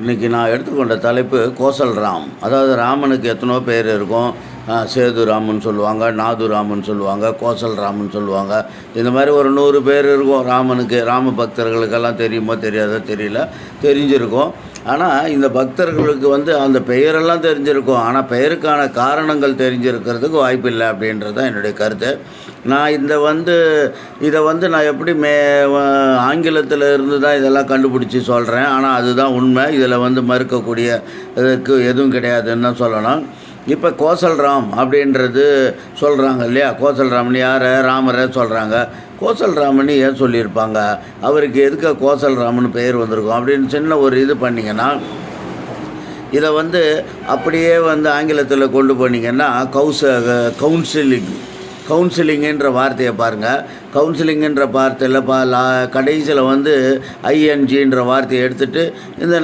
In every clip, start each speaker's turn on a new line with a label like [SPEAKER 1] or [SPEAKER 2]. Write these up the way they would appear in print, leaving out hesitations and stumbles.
[SPEAKER 1] இன்றைக்கி நான் எடுத்துக்கொண்ட தலைப்பு கோசல் ராம். அதாவது ராமனுக்கு எத்தனோ பேர் இருக்கும். சேது ராமன் சொல்லுவாங்க, நாது ராமன் சொல்லுவாங்க, கோசல் ராமன் சொல்லுவாங்க. இந்த மாதிரி ஒரு 100 பேர் இருக்கும் ராமனுக்கு. ராம பக்தர்களுக்கெல்லாம் தெரியுமோ தெரியாதோ தெரியல, தெரிஞ்சிருக்கும். ஆனால் இந்த பக்தர்களுக்கு அந்த பெயரெல்லாம் தெரிஞ்சிருக்கும். ஆனால் பெயருக்கான காரணங்கள் தெரிஞ்சிருக்கிறதுக்கு வாய்ப்பில்லை அப்படின்றது தான் என்னுடைய கருத்து. நான் இதை நான் எப்படி ஆங்கிலத்தில் இருந்து தான் இதெல்லாம் கண்டுபிடிச்சி சொல்கிறேன். ஆனால் அதுதான் உண்மை. இதில் மறுக்கக்கூடிய இதுக்கு எதுவும் கிடையாதுன்னு தான் சொல்லணும். இப்போ கோசல் ராம் அப்படின்றது சொல்கிறாங்க இல்லையா? கோசல் ராமன் யார்? ராமரை சொல்கிறாங்க. கோசல் ராமன் ஏன் சொல்லியிருப்பாங்க? அவருக்கு எதுக்கு கோசல் ராமன் பெயர் வந்திருக்கும் அப்படின்னு சின்ன ஒரு இது பண்ணிங்கன்னா, இதை அப்படியே ஆங்கிலத்தில் கொண்டு போனீங்கன்னா கவுன்சிலிங்குன்ற வார்த்தையை பாருங்கள். கவுன்சிலிங்குன்ற வார்த்தையில் கடைசியில் ஐஎன்ஜின்ற வார்த்தையை எடுத்துகிட்டு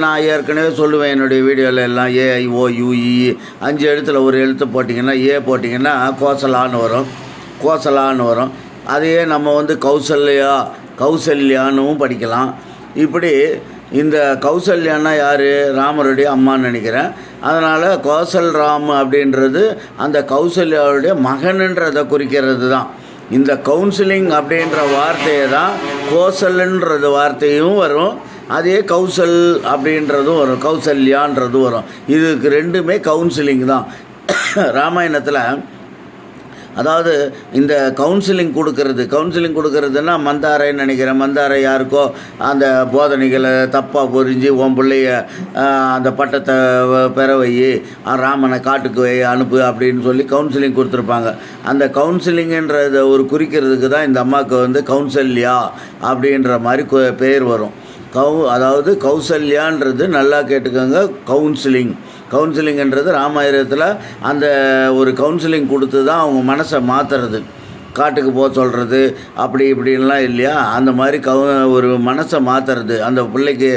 [SPEAKER 1] நான் ஏற்கனவே சொல்லுவேன் என்னுடைய வீடியோவில் எல்லாம் AIOUE 5 எழுத்தில் ஒரு எழுத்து போட்டிங்கன்னா போட்டிங்கன்னா கோசலான்னு வரும். அதையே நம்ம கௌசல்யானும் படிக்கலாம். இப்படி இந்த கௌசல்யானா யார்? ராமருடைய அம்மான்னு நினைக்கிறேன். அதனால் கோசல் ராம் அப்படின்றது அந்த கௌசல்யாவுடைய மகன்ன்றதை குறிக்கிறது தான். இந்த கவுன்சிலிங் அப்படின்ற வார்த்தையை தான் கோசல்ன்றது வார்த்தையும் வரும், அதே கௌசல் அப்படின்றதும் வரும், கௌசல்யான்றதும் வரும். இதுக்கு ரெண்டுமே கவுன்சிலிங் தான். ராமாயணத்தில் அதாவது இந்த கவுன்சிலிங் கொடுக்கறதுன்னா மந்தாரைன்னு நினைக்கிறேன். மந்தாரை யாருக்கோ அந்த போதனைகளை தப்பாக புரிஞ்சு உன் பிள்ளைய அந்த பட்டத்தை பெற வை, ராமனை காட்டுக்கு வை, அனுப்பு அப்படின்னு சொல்லி கவுன்சிலிங் கொடுத்துருப்பாங்க. அந்த கவுன்சிலிங்கன்றதை குறிக்கிறதுக்கு தான் இந்த அம்மாவுக்கு கௌசல்யா அப்படின்ற மாதிரி பேர் வரும். அதாவது கௌசல்யான்றது நல்லா கேட்டுக்கோங்க, கவுன்சிலிங்ன்றது ராமாயணத்தில் அந்த ஒரு கவுன்சிலிங் கொடுத்து தான் அவங்க மனசை மாற்றுறது, காட்டுக்கு போக சொல்கிறது அப்படி இப்படின்லாம் இல்லையா? அந்த மாதிரி ஒரு மனசை மாற்றுறது. அந்த பிள்ளைக்கு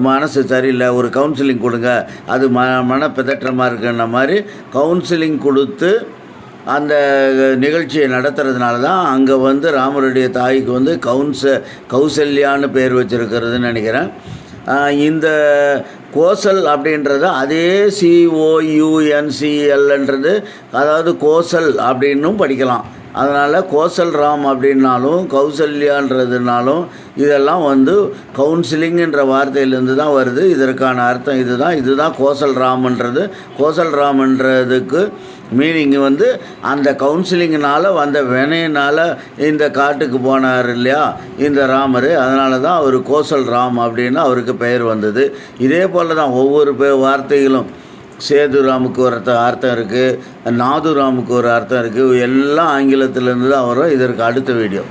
[SPEAKER 1] மனசு சரியில்லை, ஒரு கவுன்சிலிங் கொடுங்க, அது மனப்பதற்றமாக இருக்குன்ற மாதிரி கவுன்சிலிங் கொடுத்து அந்த நிகழ்ச்சியை நடத்துறதுனால தான் அங்கே ராமருடைய தாய்க்கு கௌசல்யான்னு பேர் வச்சுருக்கிறதுன்னு நினைக்கிறேன். இந்த கோசல் அப்படின்றது அதே COUNCLன்றது, அதாவது கோசல் அப்படின்னும் படிக்கலாம். அதனால் கோசல் ராம் அப்படின்னாலும் கௌசல்யான்றதுனாலும் இதெல்லாம் கவுன்சிலிங்குன்ற வார்த்தையிலேருந்து தான் வருது. இதற்கான அர்த்தம் இதுதான் கோசல் ராமன்றதுக்கு மீனிங் அந்த கவுன்சிலிங்கினால் வந்த வினையினால் இந்த காட்டுக்கு போனார் இல்லையா இந்த ராமர், அதனால தான் அவர் கோசல் ராம் அப்படின்னு அவருக்கு பெயர் வந்தது. இதே போல் தான் ஒவ்வொரு வார்த்தைகளும் சேது ராமுக்கு ஒரு அர்த்தம் இருக்குது, நாது ராமுக்கு ஒரு அர்த்தம் இருக்குது. எல்லாம் ஆங்கிலத்திலேருந்து தான் வரும். இதற்கு அடுத்த வீடியோ.